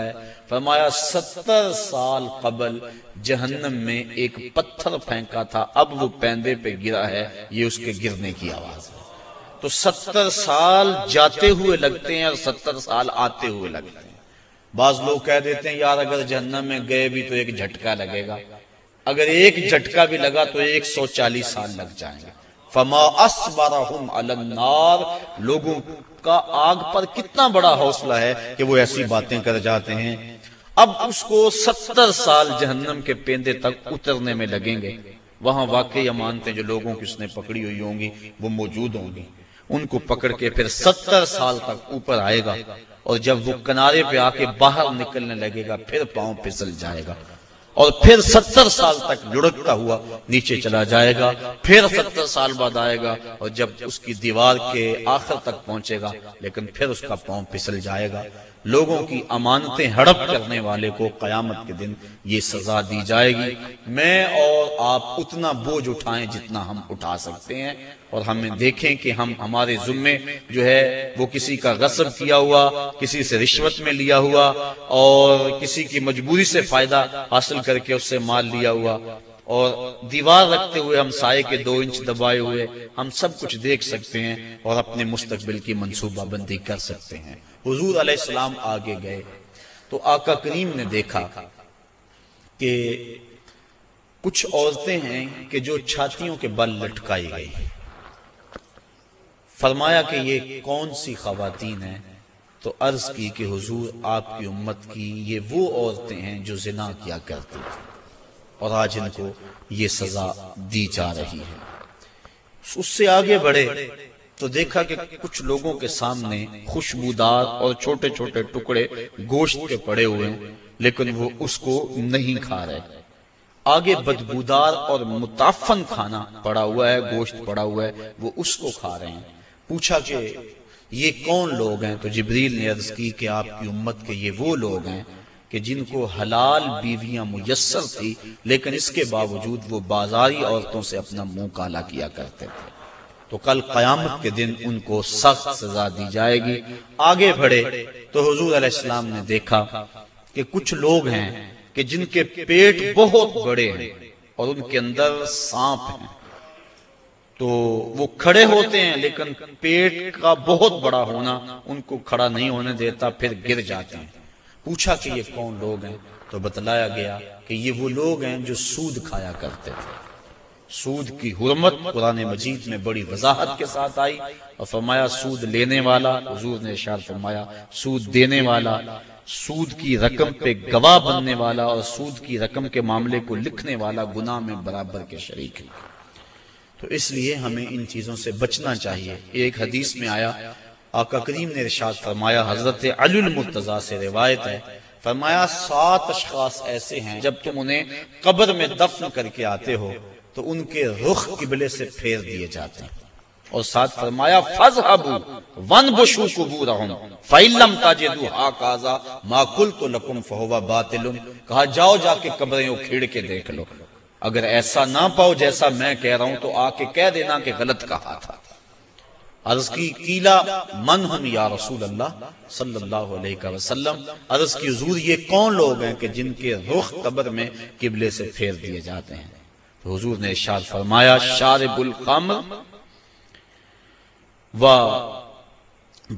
ہے، فرمایا 70 سال قبل جہنم میں ایک پتھر پھینکا تھا، اب وہ پیندے پہ گرا ہے، یہ اس کے گرنے کی آواز ہے۔ تو 70 سال جاتے ہوئے لگتے ہیں اور 70 سال آتے ہوئے لگتے ہیں۔ بعض لوگ کہہ دیتے ہیں یار اگر جہنم میں گئے بھی تو ایک جھٹکا لگے گا، اگر ایک جھٹکا بھی لگا تو 140 سال لگ جائیں گے۔ فما اصبرہم علی النار، لوگوں کا آگ پر کتنا بڑا حوصلہ ہے کہ وہ ایسی باتیں کر جاتے ہیں۔ اب اس کو 70 سال جہنم کے پیندے تک اترنے میں لگیں گے۔ وہاں واقعی مانتے ہیں جو لوگوں کی اس نے پکڑی ہوئی ہوں گی وہ موجود ہوں گی، ان کو پکڑ کے پھر 70 سال تک اوپر آئے گا، اور جب وہ کنارے پہ آ کے باہر نکلنے لگے گا پھر پاؤں پھسل جائے گا، اور پھر 70 سال تک لڑکتا ہوا نیچے چلا جائے گا، پھر 70 سال بعد آئے گا، اور جب اس کی دیوار کے آخر تک پہنچے گا لیکن پھر اس کا پاؤں پھسل جائے گا۔ لوگوں کی امانتیں ہڑپ کرنے والے کو قیامت کے دن یہ سزا دی جائے گی۔ میں اور آپ اتنا بوجھ اٹھائیں جتنا ہم اٹھا سکتے ہیں، اور ہمیں دیکھیں کہ ہم ہمارے ذمے جو ہے وہ کسی کا غصب کیا ہوا، کسی سے رشوت میں لیا ہوا، اور کسی کی مجبوری سے فائدہ حاصل کر کے اس سے مال لیا ہوا، اور دیوار رکھتے ہوئے ہم سائے کے 2 انچ دبائے ہوئے ہم سب کچھ دیکھ سکتے ہیں اور اپنے مستقبل کی منصوبہ بندی کر سکتے ہیں۔ حضور علیہ السلام آگے گئے تو آقا کریم نے دیکھا کہ کچھ عورتیں ہیں کہ جو چھاتیوں کے بل لٹکائی گئی۔ فرمایا کہ یہ کون سی خواتین ہیں؟ تو عرض کی کہ حضور آپ کی امت کی یہ وہ عورتیں ہیں جو زنا کیا کرتی تھیں، اور آج ان کو یہ سزا دی جا رہی ہے۔ اس سے آگے بڑھے تو دیکھا کہ کچھ لوگوں کے سامنے خوشبودار اور چھوٹے چھوٹے ٹکڑے گوشت کے پڑے ہوئے ہیں، لیکن وہ اس کو نہیں کھا رہے۔ آگے بدبودار اور متعفن کھانا پڑا ہوا ہے، گوشت پڑا ہوا ہے، وہ اس کو کھا رہے ہیں۔ پوچھا کہ یہ کون لوگ ہیں؟ تو جبریل نے عرض کی کہ آپ کی امت کے یہ وہ لوگ ہیں کہ جن کو حلال بیویاں میسر تھی، لیکن اس کے باوجود وہ بازاری عورتوں سے اپنا منہ کالا کیا کرتے تھے۔ تو کل قیامت کے دن ان کو سخت سزا دی جائے گی۔ آگے بڑھے تو حضور علیہ السلام نے دیکھا کہ کچھ لوگ ہیں کہ جن کے پیٹ بہت بڑے ہیں اور ان کے اندر سانپ ہیں، تو وہ کھڑے ہوتے ہیں لیکن پیٹ کا بہت بڑا ہونا ان کو کھڑا نہیں ہونے دیتا، پھر گر جاتے ہیں۔ پوچھا کہ یہ کون لوگ ہیں؟ تو بتلایا گیا کہ یہ وہ لوگ ہیں جو سود کھایا کرتے تھے۔ سود کی حرمت قرآن مجید میں بڑی وضاحت کے ساتھ آئی، اور فرمایا سود لینے والا، حضور نے ارشاد فرمایا سود دینے والا، سود کی رقم پہ گواہ بننے والا اور سود کی رقم کے معاملے کو لکھنے والا گناہ میں برابر کے شریک ہے۔ تو اس لیے ہمیں ان چیزوں سے بچنا چاہیے۔ ایک حدیث میں آیا، آقا کریم نے ارشاد فرمایا، حضرت علی المرتضیٰ سے روایت ہے، فرمایا 7 اشخاص ایسے ہیں جب تم انہیں قبر میں دفن کر کے آتے ہو تو ان کے رخ قبلے سے پھیر دیے جاتے ہیں، اور ساتھ فرمایا فَاذْهَبُوا وَانْبُشُوا قُبُورَهُمْ فَإِن لَّمْ تَجِدُوا هَٰكَذَا مَا قُلْتُ لَكُمْ فَهُوَ بَاطِلٌ، کہا جاؤ جا کے قبریں اکھیڑ کے دیکھ لو، اگر ایسا نہ پاؤ جیسا میں کہہ رہا ہوں تو آ کے کہہ دینا کہ غلط کہا تھا۔ عرض کی قیلا من ہم یا رسول اللہ صلی اللہ علیہ وسلم، عرض کی حضور یہ کون لوگ ہیں کہ جن کے رخ قبر میں قبلے سے پھیر دیے جاتے ہیں؟ تو حضور نے ارشاد فرمایا شارب الخمر و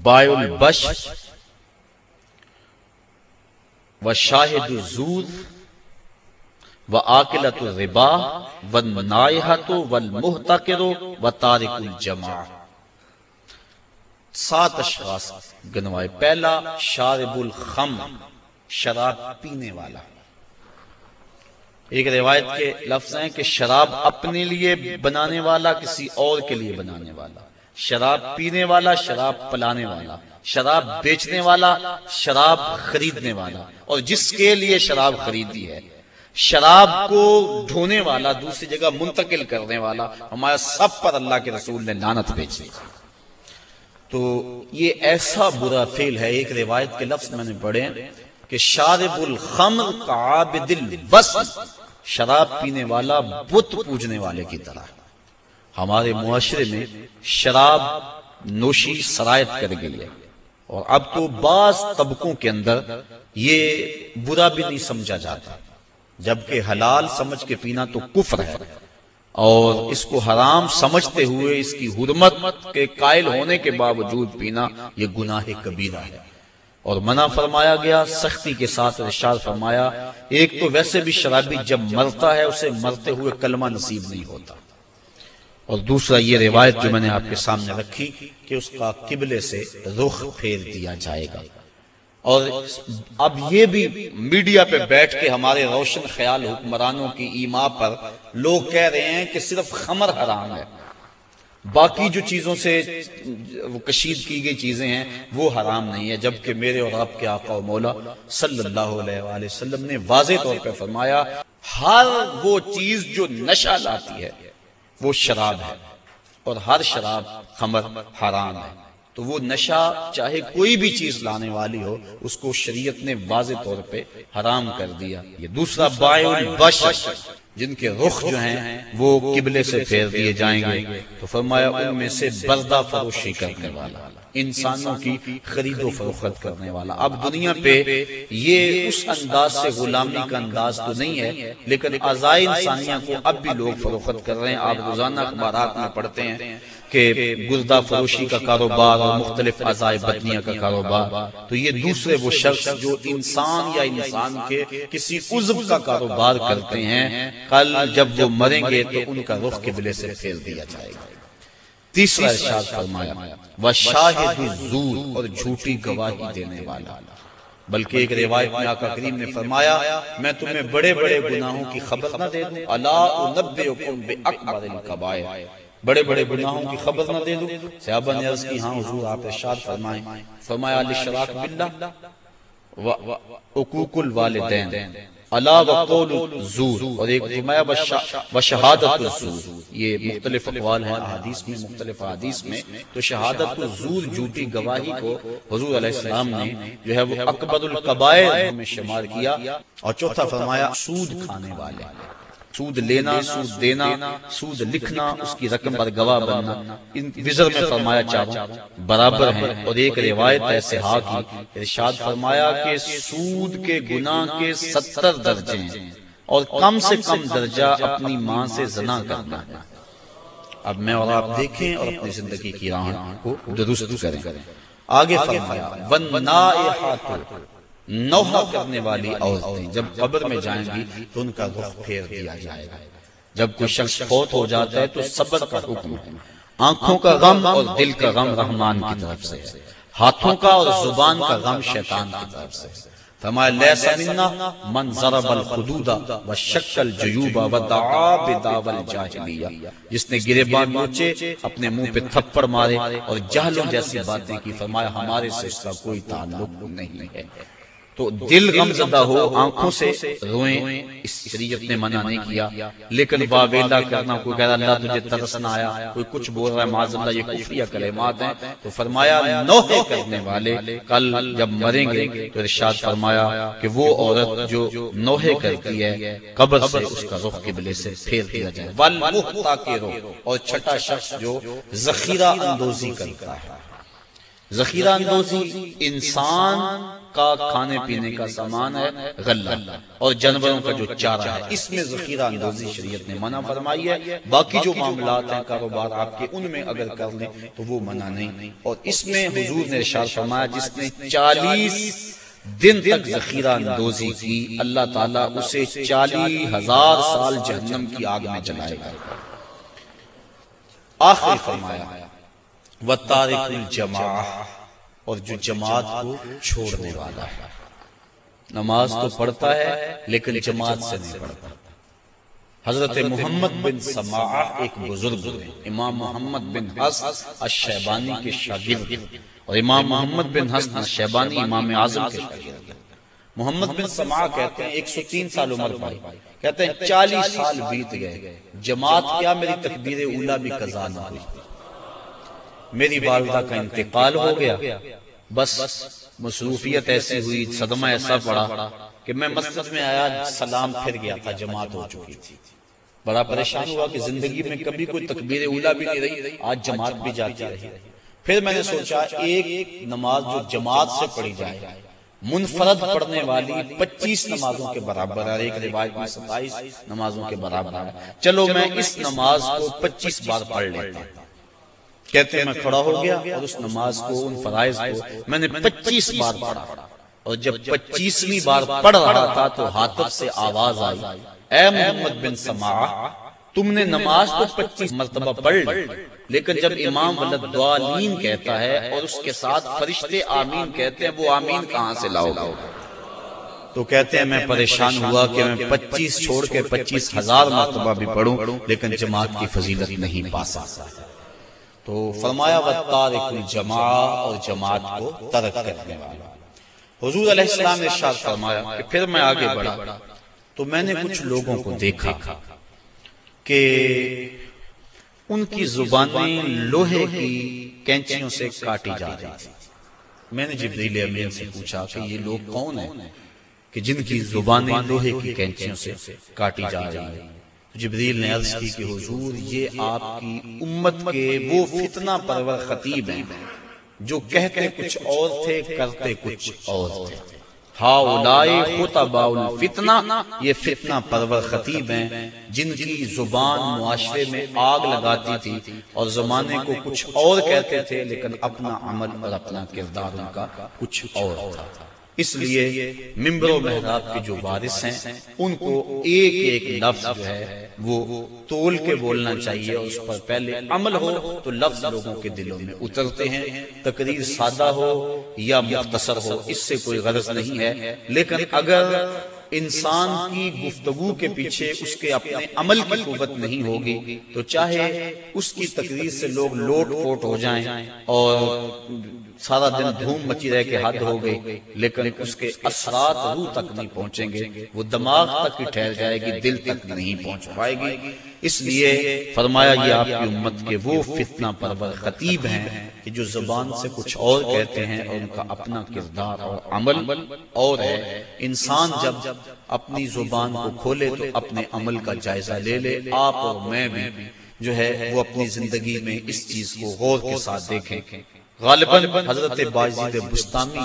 بائع البش و شاہد الزور و آکلۃ الربا والنائحۃ والمحتقر و تارک الجماع۔ 7 اشخاص گنوائے۔ پہلا شارب الخمر، شراب پینے والا۔ ایک روایت کے لفظ ہیں کہ شراب اپنے لیے بنانے والا، کسی اور کے لیے بنانے والا، شراب پینے والا، شراب پلانے والا، شراب بیچنے والا، شراب خریدنے والا، اور جس کے لیے شراب خریدی ہے، شراب کو ڈھونے والا، دوسری جگہ منتقل کرنے والا، ہمارا سب پر اللہ کے رسول نے لعنت بھیجی۔ تو یہ ایسا برا فعل ہے۔ ایک روایت کے لفظ میں نے پڑھے کہ شارب الخمر کعابد الوثن، شراب پینے والا بت پوجنے والے کی طرح۔ ہمارے معاشرے میں شراب نوشی سرایت کر گئی ہے، اور اب تو بعض طبقوں کے اندر یہ برا بھی نہیں سمجھا جاتا، جبکہ حلال سمجھ کے پینا تو کفر ہے، اور اس کو حرام سمجھتے ہوئے اس کی حرمت کے قائل ہونے کے باوجود پینا یہ گناہ کبیرہ ہے، اور منع فرمایا گیا سختی کے ساتھ۔ ارشاد فرمایا ایک تو ویسے بھی شرابی جب مرتا ہے اسے مرتے ہوئے کلمہ نصیب نہیں ہوتا، اور دوسرا یہ روایت جو میں نے آپ کے سامنے رکھی کہ اس کا قبلے سے رخ پھیر دیا جائے گا۔ اور اب یہ بھی میڈیا پہ بیٹھ کے ہمارے روشن خیال حکمرانوں کی ایما پر لوگ کہہ رہے ہیں کہ صرف خمر حرام ہے، باقی جو چیزوں سے کشید کی گئی چیزیں ہیں وہ حرام نہیں ہے، جبکہ میرے اور آپ کے آقا و مولا صلی اللہ علیہ وآلہ وسلم نے واضح طور پہ فرمایا ہر وہ چیز جو نشہ لاتی ہے وہ شراب ہے، اور ہر شراب خمر حرام ہے۔ تو وہ نشہ چاہے کوئی بھی چیز لانے والی ہو اس کو شریعت نے واضح طور پہ حرام کر دیا۔ یہ دوسرا بائع البشر جن کے رخ جو ہیں وہ قبلے سے پھیر دیے جائیں گے، تو فرمایا ان میں سے بردہ فروشی کرنے والا، انسانوں کی خرید و فروخت کرنے والا۔ اب دنیا پہ یہ اس انداز سے غلامی کا انداز تو نہیں ہے، لیکن اعضائے انسانیہ کو اب بھی لوگ فروخت کر رہے ہیں۔ آپ روزانہ اخبارات میں پڑھتے ہیں کہ گردہ فروشی کا کاروبار اور مختلف اعضائے بدنیہ کا کاروبار، تو یہ دوسرے وہ شخص جو انسان یا انسان کے کسی عضو کا کاروبار کرتے ہیں، کل جب وہ مریں گے تو ان کا رخ قبلے سے پھیر دیا جائے گا۔ تیسرا ارشاد فرمایا وَشَاهِدُ الزُّورِ، اور جھوٹی گواہی دینے والا۔ بلکہ ایک روایت میں آقا کریم نے فرمایا میں تمہیں بڑے بڑے گناہوں کی خبر نہ دے دوں، الا انبئکم بأکبر الکبائر، بڑے بڑے گناہوں کی خبر نہ دے دوں؟ صحابہ نے عرض کی ہاں حضور، آپ ارشاد فرمائیں۔ فرمایا الاشراک باللہ وعقوق الوالدین، الا وقول الزور، اور ایک فرمایا وشہادت الزور۔ یہ مختلف اقوال ہیں احادیث میں، مختلف احادیث میں، تو شہادت الزور جھوٹی گواہی کو حضور علیہ السلام نے جو ہے وہ اکبر الکبائر میں شمار کیا۔ اور چوتھا فرمایا سود کھانے والے، سود لینا، سود دینا، سود لکھنا، اس کی رقم پر گواہ بننا، ان وزر میں فرمایا چاروں برابر ہیں۔ اور ایک روایت ہے صحاح کی، ارشاد فرمایا کہ سود کے گناہ کے 70 درجے ہیں، اور کم سے کم درجہ اپنی ماں سے زنا کرنا ہے۔ اب میں اور آپ دیکھیں اور اپنی زندگی کی راہ کو درست کریں۔ آگے فرمایا وَالنَّائِحَاتُ، نوحہ کرنے والی عورتیں جب قبر میں جائیں گی تو ان کا رخ پھیر دیا جائے گا۔ جب کوئی شخص فوت ہو جاتا ہے تو صبر کا حکم ہے، آنکھوں کا غم اور دل کا غم رحمان کی طرف سے، ہاتھوں کا اور زبان کا غم شیطان کی طرف سے۔ فرمایا لیس منا من ضرب الخدود وشق الجیوب ودعا بدعوی الجاہلیہ، جس نے گریبان نوچے، اپنے منہ پہ تھپڑ مارے اور جہلوں جیسی باتیں کی، فرمایا ہمارے سے اس کا کوئی تعلق نہیں ہے۔ تو دل غم زدہ ہو، آنکھوں سے روئیں، اس شریعت نے منع نہیں کیا، لیکن واویلا کرنا، کوئی کہہ رہا اللہ تجھے ترس نہ آیا، کوئی کچھ بول رہا ہے معاذ اللہ، یہ کفریہ کلمات ہیں۔ تو فرمایا نوحے کرنے والے کل جب مریں گے تو ارشاد فرمایا کہ وہ عورت جو نوحے کرتی ہے قبر سے اس کا رخ قبلے سے پھیر دیا جائے۔ والمحتکر، اور چھٹا شخص جو ذخیرہ اندوزی کرتا ہے۔ ذخیرہ اندوزی انسان کا کھانے پینے کا سامان ہے، غلہ، اور جانوروں کا جو چارہ ہے، اس میں ذخیرہ اندوزی شریعت نے منع فرمائی ہے۔ باقی جو معاملات ہیں کاروبار آپ کے، ان میں اگر کر لیں تو وہ منع نہیں۔ اور اس میں حضور نے ارشاد فرمایا جس نے 40 دن تک ذخیرہ اندوزی کی، اللہ تعالیٰ اسے 40,000 سال جہنم کی آگ میں جلائے گا۔ آخری فرمایا وَتَارِكُ الْجَمَاعَةِ، اور جو جماعت کو چھوڑنے والا ہے، نماز تو پڑھتا ہے لیکن جماعت سے نہیں پڑھتا۔ حضرت محمد بن سماعہ ایک بزرگ ہیں، امام محمد بن حسن الشیبانی کے شاگرد، اور امام محمد بن حسن الشیبانی امام اعظم کے شاگرد۔ محمد بن سماعہ کہتے ہیں 103 سال عمر پائی، کہتے ہیں 40 سال بیت گئے، جماعت کیا میری تکبیر اولیٰ بھی قضا نہ ہوئی، میری والدہ کا انتقال ہو گیا، بس مصروفیت ایسی ہوئی، صدمہ ایسا پڑا کہ میں مسجد میں آیا، سلام پھر گیا تھا، جماعت ہو چکی تھی، بڑا پریشان ہوا کہ زندگی میں کبھی کوئی تکبیر اولیٰ بھی نہیں رہی، آج جماعت بھی جاتی رہی۔ پھر میں نے سوچا ایک نماز جو جماعت سے پڑھی جائے، منفرد پڑھنے والی 25 نمازوں کے برابر ہے، ایک روایت میں 27 نمازوں کے برابر ہے۔ چلو میں اس نماز کو 25 بار پڑھ لیتا ہوں۔ کہتے ہیں میں کھڑا ہو گیا اور اس نماز کو، ان فرائض کو میں نے 25 بار پڑھا، اور جب 25ویں بار پڑھ رہا تھا تو حاطب سے آواز آئی، اے محمد بن سماع، تم نے نماز تو 25 مرتبہ پڑھ لی، لیکن جب امام ولدالضالین کہتا ہے اور اس کے ساتھ فرشتے آمین کہتے ہیں، وہ آمین کہاں سے لاؤ گے؟ تو کہتے ہیں میں پریشان ہوا کہ میں 25 چھوڑ کے 25,000 مرتبہ بھی پڑھوں لیکن جماعت کی فضیلت نہیں پا سکتا۔ تو فرمایا وَالتَّارِكُ الْجَمَاعَ، اور جماعت کو ترک کرنے والا۔ حضور علیہ السلام نے ارشاد فرمایا کہ پھر میں آگے بڑھا تو میں نے کچھ لوگوں کو دیکھا کہ ان کی زبانیں لوہے کی کینچیوں سے کاٹی جا رہی تھی۔ میں نے جبریل امین سے پوچھا کہ یہ لوگ کون ہیں کہ جن کی زبانیں لوہے کی کینچیوں سے کاٹی جا رہی ہیں؟ جبریل نے عرض کی کہ حضور یہ آپ کی امت کے وہ فتنہ پرور خطیب ہیں جو کہتے کچھ اور تھے کرتے کچھ اور تھے۔ ہاؤلائی خطباء الفتنہ، یہ فتنہ پرور خطیب ہیں جن کی زبان معاشرے میں آگ لگاتی تھی اور زمانے کو کچھ اور کہتے تھے لیکن اپنا عمل اور اپنا کردار ان کا کچھ اور تھا۔ اس لیے منبر و محراب کے جو وارث ہیں ان کو ایک ایک لفظ جو ہے وہ تول کے بولنا چاہیے، اور اس پر پہلے عمل ہو تو لفظ لوگوں کے دلوں میں اترتے ہیں۔ تقریر سادہ ہو یا مختصر ہو اس سے کوئی غرض نہیں ہے، لیکن اگر انسان کی گفتگو کے پیچھے اس کے اپنے عمل کی قوت نہیں ہوگی تو چاہے اس کی تقریر سے لوگ لوٹ پوٹ ہو جائیں اور سارا دن دھوم مچی رہ کے حد ہو گئی، لیکن اس کے اثرات روح تک نہیں پہنچیں گے، وہ دماغ تک ہی ٹھہر جائے گی، دل تک نہیں پہنچ پائے گی۔ اس لیے فرمایا یہ آپ کی امت کے وہ فتنہ پرور خطیب ہیں کہ جو زبان سے کچھ اور کہتے ہیں اور ان کا اپنا کردار اور عمل اور ہے۔ انسان جب اپنی زبان کو کھولے تو اپنے عمل کا جائزہ لے لے۔ آپ اور میں بھی جو ہے وہ اپنی زندگی میں اس چیز کو غور کے ساتھ دیکھیں۔ غالباً حضرت باجید بستامی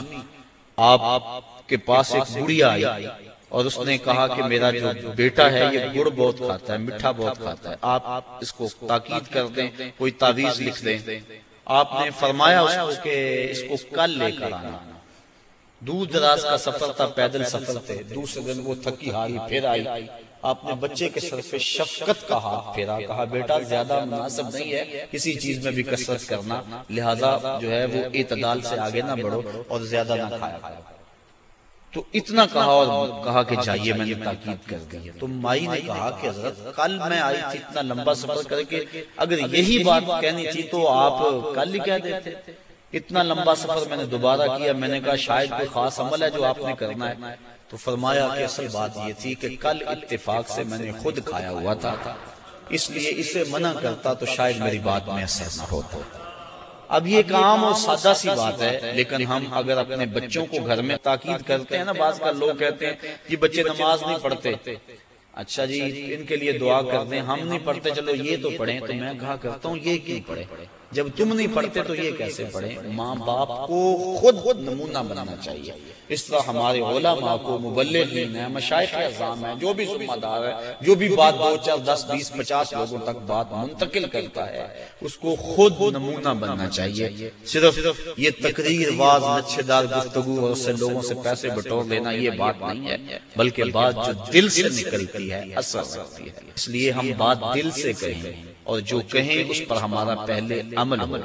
آپ کے پاس ایک بڑھیا آئی اور اس نے کہا کہ میرا جو بیٹا ہے یہ گڑ بہت کھاتا ہے، میٹھا بہت کھاتا ہے، آپ اس کو تاکید کر دیں، کوئی تعویذ لکھ دیں۔ آپ نے فرمایا اس کو کہ اس کو کل لے کر آنا۔ دور دراز کا سفر تھا، پیدل سفر تھے، دوسرے دن وہ تھکی ہاری پھر آئی۔ آپ نے بچے کے سر پہ شفقت کا ہاتھ پھیرا، کہا بیٹا زیادہ مناسب نہیں ہے کسی چیز میں بھی کثرت کرنا، لہذا جو ہے وہ اعتدال سے آگے نہ بڑھو اور زیادہ نہ کھایا کرو۔ تو اتنا کہا اور کہا کہ جائیے، میں نے تاکید کر دی۔ تو مائی نے کہا کہ حضرت کل میں آئی تھی اتنا لمبا سفر کر کے، اگر یہی بات کہنی تھی تو آپ کل ہی کہہ دیتے، اتنا لمبا سفر میں نے دوبارہ کیا۔ میں نے کہا شاید کوئی خاص عمل ہے جو آپ نے کرنا ہے۔ تو فرمایا کہ اصل بات یہ تھی کہ کل اتفاق سے میں نے خود کھایا ہوا تھا، اس لیے اسے منع کرتا تو شاید میری بات میں اثر نہ ہوتا۔ اب یہ ایک عام اور سادہ سی بات ہے، لیکن ہم اگر اپنے بچوں کو گھر میں تاکید کرتے ہیں نا، بعض کا لوگ کہتے ہیں یہ بچے نماز نہیں پڑھتے، اچھا جی ان کے لیے دعا کر دیں، ہم نہیں پڑھتے چلو یہ تو پڑھیں۔ تو میں کہا کرتا ہوں یہ کیوں پڑھیں؟ جب تم نہیں پڑھتے تو یہ کیسے پڑھیں؟ ماں باپ کو خود نمونہ بنانا چاہیے۔ اس طرح ہمارے علماء کو، مبلغین ہیں، مشائخ اعظام ہیں، جو بھی ذمہ دار ہے، جو بھی بات 2 4 10 20 50 لوگوں تک بات منتقل کرتا ہے، اس کو خود نمونہ بننا چاہیے۔ صرف یہ تقریر، واز، نچھے دار گفتگو اور اس سے لوگوں سے پیسے بٹور لینا یہ بات نہیں ہے، بلکہ بات جو دل سے نکلتی ہے اثر کرتی ہے۔ اس لیے ہم بات دل سے کہیں اور جو کہیں اس پر ہمارا پہلے عمل ہو۔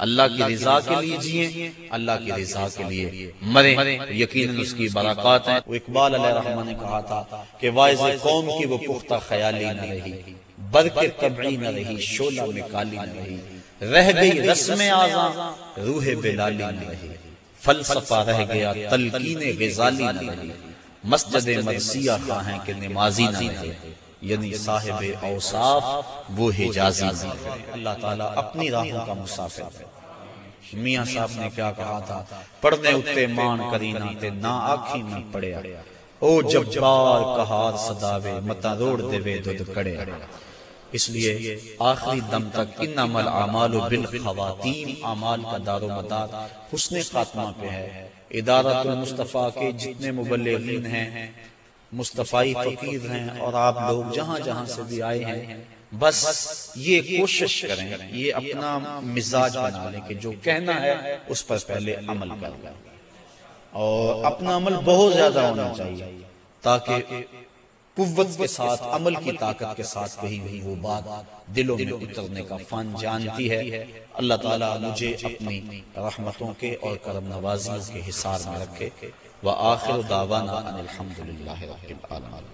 اللہ کی رضا کے لیے جئیں، اللہ کی رضا کے لیے مریں، یقیناً اس کی برکات ہیں۔ وہ اقبال علیہ رحمہ نے کہا تھا کہ واعظ قوم کی وہ پختہ خیالی نہ رہی، برق طبعی نہ رہی، شعلہ میں کالی نہ رہی، رہ گئی رسم آزاں، روح بلالی نہ رہی، فلسفہ رہ گیا تلقین غزالی نہ رہی، مسجد مرثیہ خواہیں کہ نمازی نہ رہے، یعنی صاحب اوصاف وہ حجازی نہ رہے۔ اللہ تعالیٰ اپنی راہوں کا مسافر ہے۔ میاں صاحب نے کیا کہا تھا؟ پڑھنے اتے مان کرینا تے نہ آکھی نہ پڑیا، او جبار کہار صداوے متا روڑ دے وے دودھ کڑے۔ اس لیے آخری دم تک انما الاعمال بالخواتیم، اعمال کا دار و مدار حسن خاتمہ پہ ہے۔ ادارت المصطفیٰ کے جتنے مبلغین ہیں مصطفی فقیر ہیں، اور آپ لوگ جہاں جہاں سے بھی آئے ہیں، بس یہ کوشش کریں، یہ اپنا مزاج بنا لیں کہ جو کہنا ہے اس پر پہلے عمل کریں، اور اپنا عمل بہت زیادہ ہونا چاہیے تاکہ قوت کے ساتھ، عمل کی طاقت کے ساتھ کہی ہوئی وہ بات دلوں میں اترنے کا فن جانتی ہے۔ اللہ تعالیٰ مجھے اپنی رحمتوں کے اور کرم نوازیوں کے حصار میں رکھے۔ وآخر دعوانا ان الحمد للہ رب العالمین۔